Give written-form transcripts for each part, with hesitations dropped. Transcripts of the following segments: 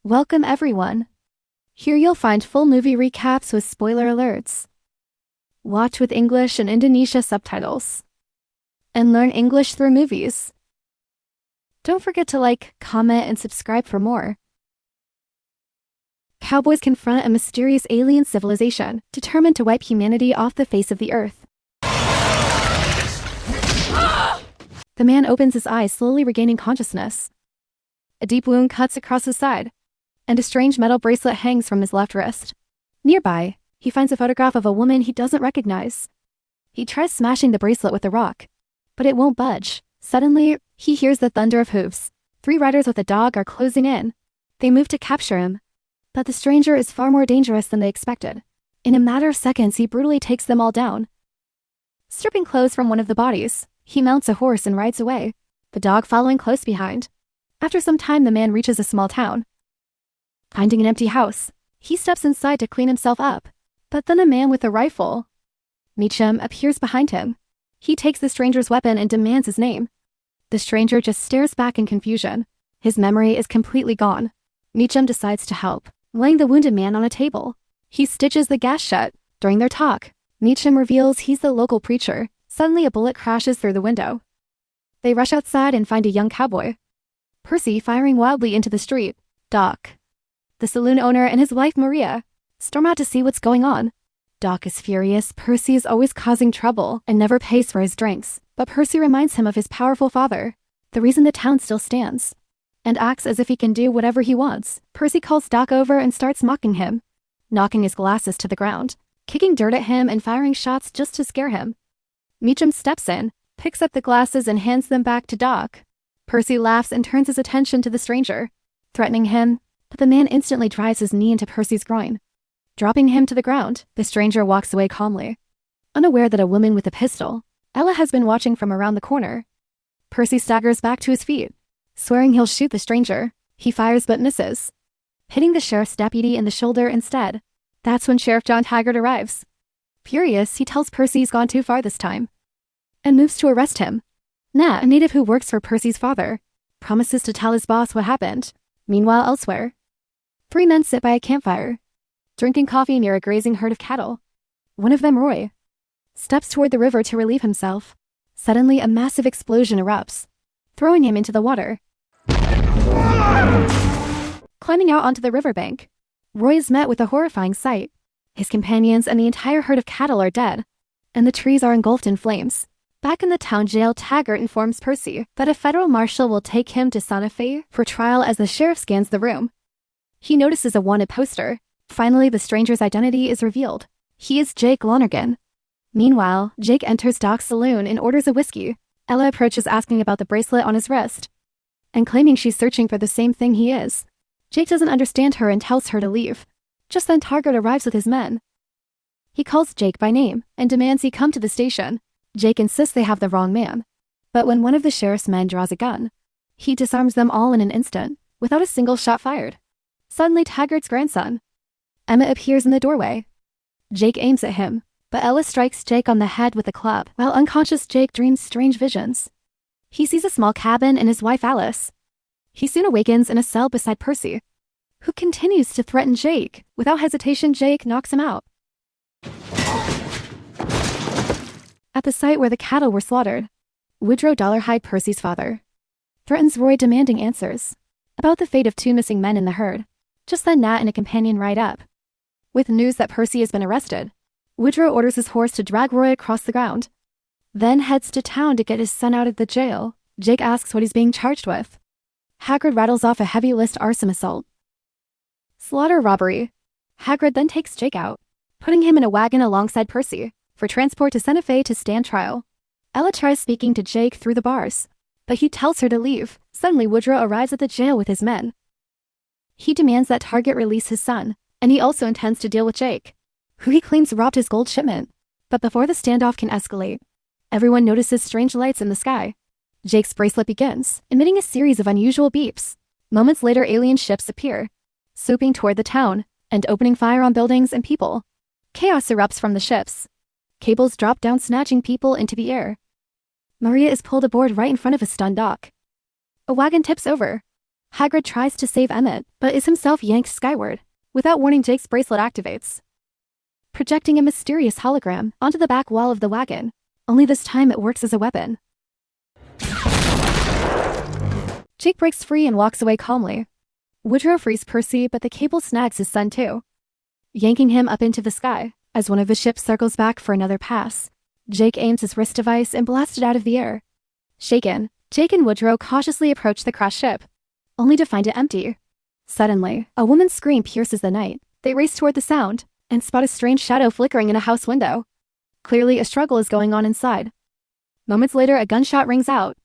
Welcome everyone. Here you'll find full movie recaps with spoiler alerts. Watch with English and Indonesia subtitles. And learn English through movies. Don't forget to like, comment, and subscribe for more. Cowboys confront a mysterious alien civilization determined to wipe humanity off the face of the earth. The man opens his eyes, slowly regaining consciousness. A deep wound cuts across his side, and a strange metal bracelet hangs from his left wrist. Nearby, he finds a photograph of a woman he doesn't recognize. He tries smashing the bracelet with a rock, but it won't budge. Suddenly, he hears the thunder of hooves. 3 riders with a dog are closing in. They move to capture him, but the stranger is far more dangerous than they expected. In a matter of seconds, he brutally takes them all down. Stripping clothes from one of the bodies, he mounts a horse and rides away, the dog following close behind. After some time, the man reaches a small town. Finding an empty house, he steps inside to clean himself up, but then a man with a rifle, Meacham, appears behind him. He takes the stranger's weapon and demands his name. The stranger just stares back in confusion. His memory is completely gone. Meacham decides to help, laying the wounded man on a table. He stitches the gash shut. During their talk, Meacham reveals he's the local preacher. Suddenly a bullet crashes through the window. They rush outside and find a young cowboy, Percy, firing wildly into the street. Doc, the saloon owner, and his wife Maria storm out to see what's going on. Doc is furious. Percy is always causing trouble and never pays for his drinks, but Percy reminds him of his powerful father, the reason the town still stands, and acts as if he can do whatever he wants. Percy calls Doc over and starts mocking him, knocking his glasses to the ground, kicking dirt at him and firing shots just to scare him. Meacham steps in, picks up the glasses and hands them back to Doc. Percy laughs and turns his attention to the stranger, threatening him, but the man instantly drives his knee into Percy's groin. Dropping him to the ground, the stranger walks away calmly, unaware that a woman with a pistol, Ella, has been watching from around the corner. Percy staggers back to his feet, swearing he'll shoot the stranger. He fires but misses, hitting the sheriff's deputy in the shoulder instead. That's when Sheriff John Taggart arrives. Furious, he tells Percy he's gone too far this time, and moves to arrest him. Nat, a native who works for Percy's father, promises to tell his boss what happened. Meanwhile, elsewhere, 3 men sit by a campfire, drinking coffee near a grazing herd of cattle. One of them, Roy, steps toward the river to relieve himself. Suddenly, a massive explosion erupts, throwing him into the water. Climbing out onto the riverbank, Roy is met with a horrifying sight. His companions and the entire herd of cattle are dead, and the trees are engulfed in flames. Back in the town jail, Taggart informs Percy that a federal marshal will take him to Santa Fe for trial as the sheriff scans the room. He notices a wanted poster. Finally, the stranger's identity is revealed. He is Jake Lonergan. Meanwhile, Jake enters Doc's saloon and orders a whiskey. Ella approaches, asking about the bracelet on his wrist, and claiming she's searching for the same thing he is. Jake doesn't understand her and tells her to leave. Just then, Taggart arrives with his men. He calls Jake by name and demands he come to the station. Jake insists they have the wrong man, but when one of the sheriff's men draws a gun, he disarms them all in an instant, without a single shot fired. Suddenly, Taggart's grandson, Emmett, appears in the doorway. Jake aims at him, but Ella strikes Jake on the head with a club. While unconscious, Jake dreams strange visions. He sees a small cabin and his wife Alice. He soon awakens in a cell beside Percy, who continues to threaten Jake. Without hesitation, Jake knocks him out. At the site where the cattle were slaughtered, Woodrow Dollarhide, Percy's father, threatens Roy, demanding answers about the fate of 2 missing men in the herd. Just then, Nat and a companion ride up with news that Percy has been arrested. Woodrow orders his horse to drag Roy across the ground, then heads to town to get his son out of the jail. Jake asks what he's being charged with. Hagrid rattles off a heavy list: arson, assault, slaughter, robbery. Hagrid then takes Jake out, putting him in a wagon alongside Percy for transport to Santa Fe to stand trial. Ella tries speaking to Jake through the bars, but he tells her to leave. Suddenly, Woodrow arrives at the jail with his men. He demands that Taggart release his son, and he also intends to deal with Jake, who he claims robbed his gold shipment. But before the standoff can escalate, everyone notices strange lights in the sky. Jake's bracelet begins, emitting a series of unusual beeps. Moments later, alien ships appear, swooping toward the town and opening fire on buildings and people. Chaos erupts from the ships. Cables drop down, snatching people into the air. Maria is pulled aboard right in front of a stunned Doc. A wagon tips over. Hagrid tries to save Emmett, but is himself yanked skyward. Without warning, Jake's bracelet activates, projecting a mysterious hologram onto the back wall of the wagon. Only this time it works as a weapon. Jake breaks free and walks away calmly. Woodrow frees Percy, but the cable snags his son too, yanking him up into the sky. As one of the ships circles back for another pass, Jake aims his wrist device and blasts it out of the air. Shaken, Jake and Woodrow cautiously approach the crashed ship, only to find it empty. Suddenly, a woman's scream pierces the night. They race toward the sound and spot a strange shadow flickering in a house window. Clearly, a struggle is going on inside. Moments later, a gunshot rings out,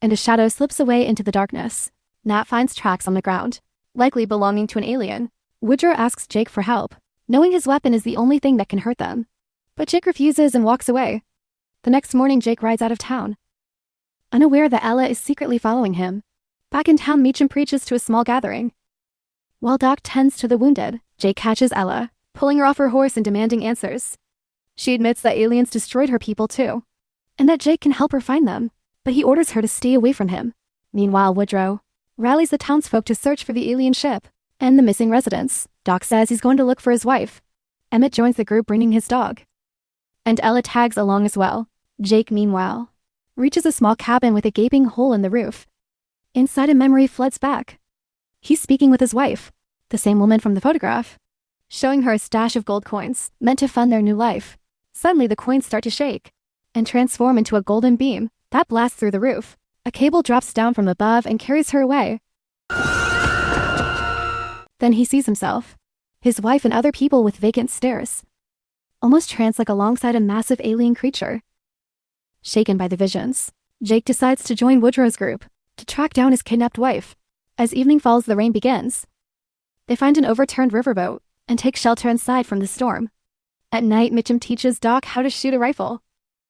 and a shadow slips away into the darkness. Nat finds tracks on the ground, likely belonging to an alien. Woodrow asks Jake for help, knowing his weapon is the only thing that can hurt them. But Jake refuses and walks away. The next morning, Jake rides out of town, unaware that Ella is secretly following him. Back in town, Meacham preaches to a small gathering. While Doc tends to the wounded, Jake catches Ella, pulling her off her horse and demanding answers. She admits that aliens destroyed her people too, and that Jake can help her find them, but he orders her to stay away from him. Meanwhile, Woodrow rallies the townsfolk to search for the alien ship and the missing residents. Doc says he's going to look for his wife. Emmett joins the group bringing his dog, and Ella tags along as well. Jake, meanwhile, reaches a small cabin with a gaping hole in the roof. Inside, a memory floods back. He's speaking with his wife, the same woman from the photograph, showing her a stash of gold coins meant to fund their new life. Suddenly, the coins start to shake and transform into a golden beam that blasts through the roof. A cable drops down from above and carries her away. Then he sees himself, his wife, and other people with vacant stares, almost trance-like alongside a massive alien creature. Shaken by the visions, Jake decides to join Woodrow's group to track down his kidnapped wife. As evening falls, the rain begins. They find an overturned riverboat and take shelter inside from the storm. At night, Meacham teaches Doc how to shoot a rifle.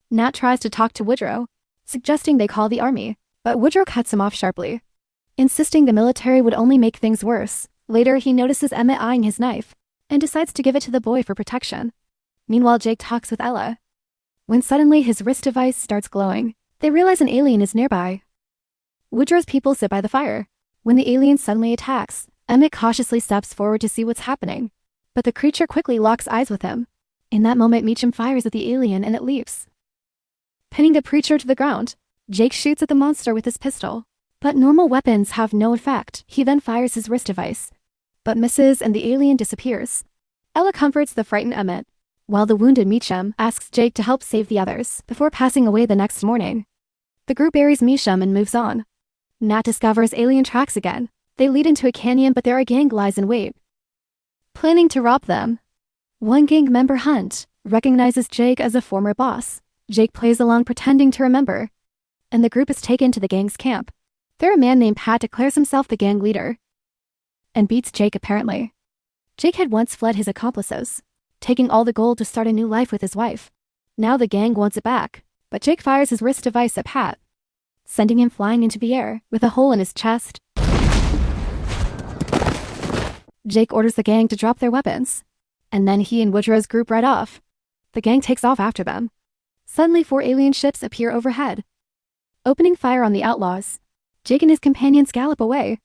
Nat tries to talk to Woodrow, suggesting they call the army, but Woodrow cuts him off sharply, insisting the military would only make things worse. Later, he notices Emmett eyeing his knife and decides to give it to the boy for protection. Meanwhile, Jake talks with Ella, when suddenly his wrist device starts glowing. They realize an alien is nearby. Woodrow's people sit by the fire. When the alien suddenly attacks, Emmett cautiously steps forward to see what's happening, but the creature quickly locks eyes with him. In that moment, Meacham fires at the alien and it leaps, pinning the preacher to the ground. Jake shoots at the monster with his pistol, but normal weapons have no effect. He then fires his wrist device, but misses, and the alien disappears. Ella comforts the frightened Emmett, while the wounded Meacham asks Jake to help save the others before passing away the next morning. The group buries Meacham and moves on. Nat discovers alien tracks again. They lead into a canyon, but there a gang lies in wait, planning to rob them. One gang member, Hunt, recognizes Jake as a former boss. Jake plays along, pretending to remember, and the group is taken to the gang's camp. There, a man named Pat declares himself the gang leader and beats Jake apparently. Jake had once fled his accomplices, taking all the gold to start a new life with his wife. Now the gang wants it back, but Jake fires his wrist device at Pat, sending him flying into the air with a hole in his chest. Jake orders the gang to drop their weapons, and then he and Woodrow's group ride off. The gang takes off after them. Suddenly, 4 alien ships appear overhead, opening fire on the outlaws. Jake and his companions gallop away,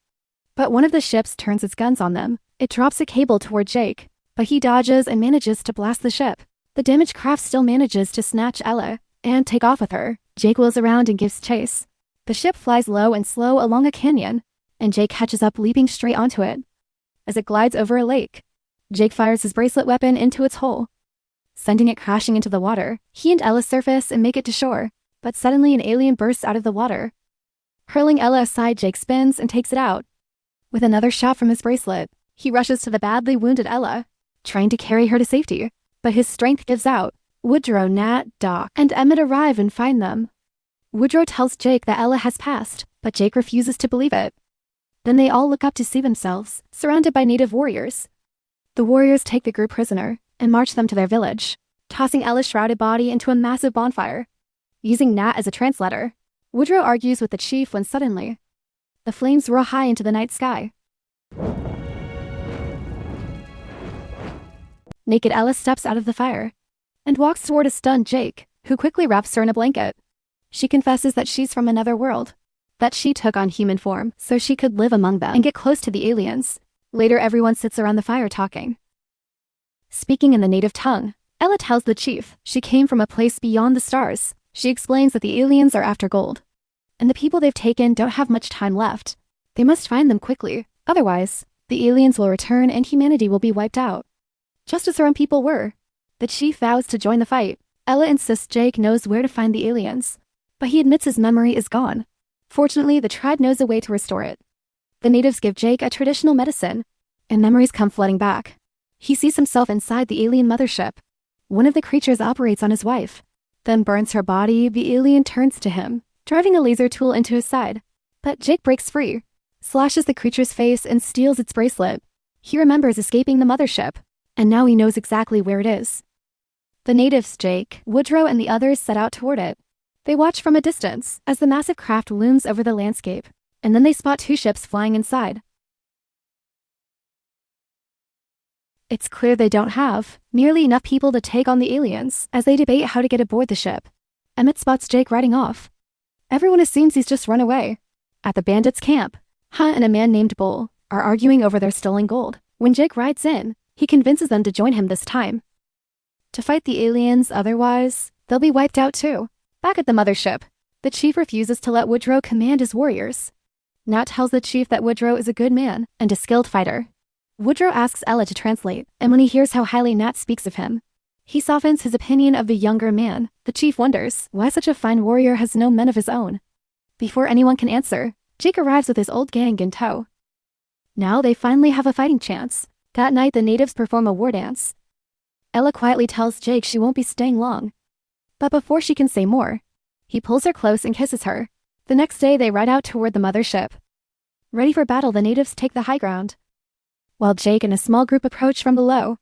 but one of the ships turns its guns on them. It drops a cable toward Jake, but he dodges and manages to blast the ship. The damaged craft still manages to snatch Ella and take off with her. Jake wheels around and gives chase. The ship flies low and slow along a canyon, and Jake catches up, leaping straight onto it. As it glides over a lake, Jake fires his bracelet weapon into its hole, sending it crashing into the water. He and Ella surface and make it to shore, but suddenly an alien bursts out of the water. Hurling Ella aside, Jake spins and takes it out. With another shot from his bracelet, he rushes to the badly wounded Ella, trying to carry her to safety, but his strength gives out. Woodrow, Nat, Doc, and Emmett arrive and find them. Woodrow tells Jake that Ella has passed, but Jake refuses to believe it. Then they all look up to see themselves surrounded by native warriors. The warriors take the group prisoner and march them to their village, tossing Ella's shrouded body into a massive bonfire. Using Nat as a translator, Woodrow argues with the chief when suddenly, the flames roar high into the night sky. Naked Ella steps out of the fire and walks toward a stunned Jake, who quickly wraps her in a blanket. She confesses that she's from another world, that she took on human form so she could live among them and get close to the aliens. Later, everyone sits around the fire talking. Speaking in the native tongue, Ella tells the chief she came from a place beyond the stars. She explains that the aliens are after gold, and the people they've taken don't have much time left. They must find them quickly, otherwise, the aliens will return and humanity will be wiped out. Just as her own people were. The chief vows to join the fight. Ella insists Jake knows where to find the aliens, but he admits his memory is gone. Fortunately, the tribe knows a way to restore it. The natives give Jake a traditional medicine, and memories come flooding back. He sees himself inside the alien mothership. One of the creatures operates on his wife, then burns her body. The alien turns to him, driving a laser tool into his side. But Jake breaks free, slashes the creature's face, and steals its bracelet. He remembers escaping the mothership, and now he knows exactly where it is. The natives, Jake, Woodrow, and the others set out toward it. They watch from a distance as the massive craft looms over the landscape, and then they spot 2 ships flying inside. It's clear they don't have nearly enough people to take on the aliens as they debate how to get aboard the ship. Emmett spots Jake riding off. Everyone assumes he's just run away. At the bandits' camp, Hunt and a man named Bull are arguing over their stolen gold. When Jake rides in, he convinces them to join him this time to fight the aliens, otherwise, they'll be wiped out too. Back at the mothership, the chief refuses to let Woodrow command his warriors. Nat tells the chief that Woodrow is a good man and a skilled fighter. Woodrow asks Ella to translate, and when he hears how highly Nat speaks of him, he softens his opinion of the younger man. The chief wonders why such a fine warrior has no men of his own. Before anyone can answer, Jake arrives with his old gang in tow. Now they finally have a fighting chance. That night, the natives perform a war dance. Ella quietly tells Jake she won't be staying long. But before she can say more, he pulls her close and kisses her. The next day, they ride out toward the mothership. Ready for battle, the natives take the high ground, while Jake and a small group approach from below.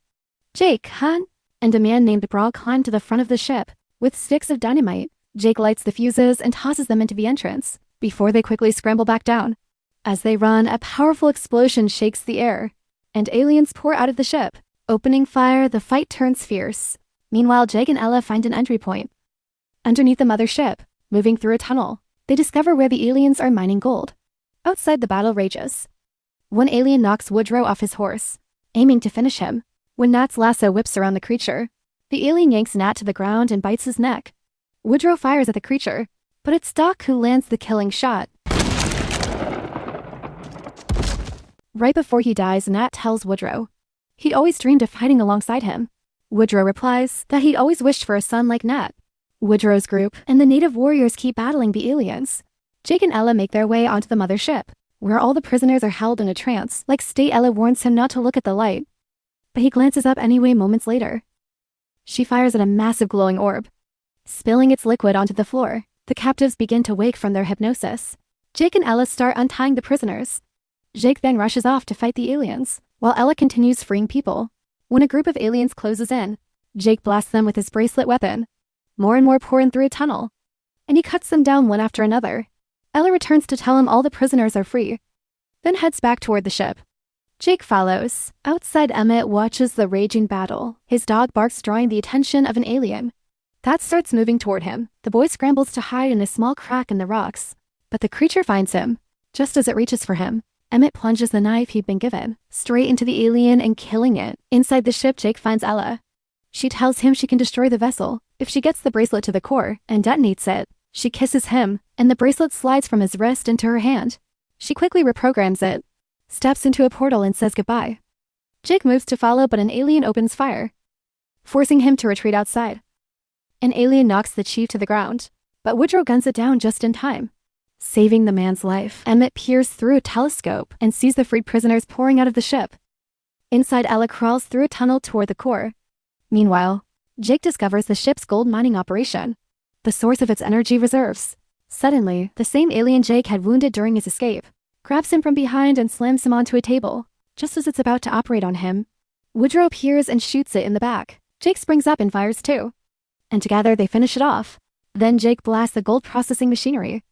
Jake, Hunt, and a man named Brawl climb to the front of the ship. With sticks of dynamite, Jake lights the fuses and tosses them into the entrance, before they quickly scramble back down. As they run, a powerful explosion shakes the air, and aliens pour out of the ship. Opening fire, the fight turns fierce. Meanwhile, Jake and Ella find an entry point. Underneath the mothership, moving through a tunnel, they discover where the aliens are mining gold. Outside, the battle rages. One alien knocks Woodrow off his horse, aiming to finish him. When Nat's lasso whips around the creature, the alien yanks Nat to the ground and bites his neck. Woodrow fires at the creature, but it's Doc who lands the killing shot. Right before he dies, Nat tells Woodrow he'd always dreamed of fighting alongside him. Woodrow replies that he'd always wished for a son like Nat. Woodrow's group and the native warriors keep battling the aliens. Jake and Ella make their way onto the mothership, where all the prisoners are held in a trance. Like State, Ella warns him not to look at the light, but he glances up anyway moments later. She fires at a massive glowing orb, spilling its liquid onto the floor. The captives begin to wake from their hypnosis. Jake and Ella start untying the prisoners. Jake then rushes off to fight the aliens, while Ella continues freeing people. When a group of aliens closes in, Jake blasts them with his bracelet weapon. More and more pour in through a tunnel, and he cuts them down one after another. Ella returns to tell him all the prisoners are free, then heads back toward the ship. Jake follows. Outside, Emmett watches the raging battle. His dog barks, drawing the attention of an alien that starts moving toward him. The boy scrambles to hide in a small crack in the rocks, but the creature finds him. Just as it reaches for him, Emmett plunges the knife he'd been given straight into the alien and killing it. Inside the ship, Jake finds Ella. She tells him she can destroy the vessel if she gets the bracelet to the core and detonates it. She kisses him, and the bracelet slides from his wrist into her hand. She quickly reprograms it, steps into a portal, and says goodbye. Jake moves to follow, but an alien opens fire, forcing him to retreat outside. An alien knocks the chief to the ground, but Woodrow guns it down just in time, saving the man's life. Emmett peers through a telescope and sees the freed prisoners pouring out of the ship. Inside, Ella crawls through a tunnel toward the core. Meanwhile, Jake discovers the ship's gold mining operation, the source of its energy reserves. Suddenly, the same alien Jake had wounded during his escape grabs him from behind and slams him onto a table. Just as it's about to operate on him, Woodrow appears and shoots it in the back. Jake springs up and fires too, and together they finish it off. Then Jake blasts the gold processing machinery,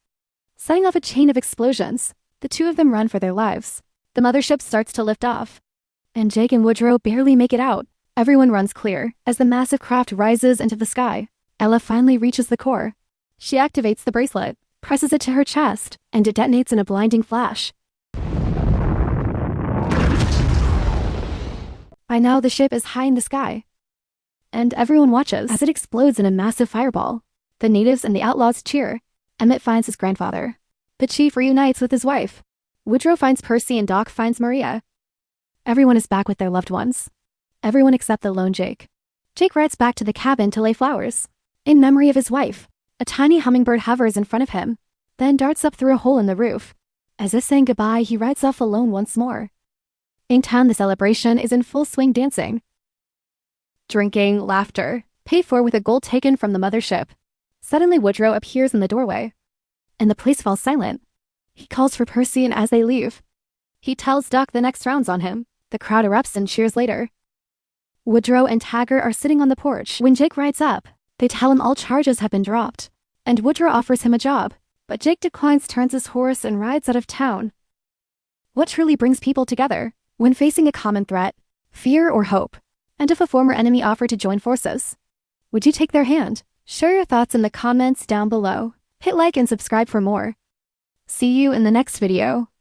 setting off a chain of explosions. The two of them run for their lives. The mothership starts to lift off, and Jake and Woodrow barely make it out. Everyone runs clear as the massive craft rises into the sky. Ella finally reaches the core. She activates the bracelet, presses it to her chest, and it detonates in a blinding flash. By now, the ship is high in the sky, and everyone watches as it explodes in a massive fireball. The natives and the outlaws cheer. Emmett finds his grandfather. The chief reunites with his wife. Woodrow finds Percy and Doc finds Maria. Everyone is back with their loved ones. Everyone except the lone Jake. Jake rides back to the cabin to lay flowers. In memory of his wife, a tiny hummingbird hovers in front of him, then darts up through a hole in the roof. As if saying goodbye, he rides off alone once more. In town, the celebration is in full swing dancing. Drinking, laughter, paid for with a gold taken from the mothership. Suddenly Woodrow appears in the doorway, and the place falls silent. He calls for Percy, and as they leave, he tells Doc the next round's on him. The crowd erupts and cheers later. Woodrow and Taggart are sitting on the porch. When Jake rides up, they tell him all charges have been dropped, and Woodrow offers him a job, but Jake declines, turns his horse, and rides out of town. What truly brings people together when facing a common threat, fear or hope? And if a former enemy offered to join forces, would you take their hand? Share your thoughts in the comments down below. Hit like and subscribe for more. See you in the next video.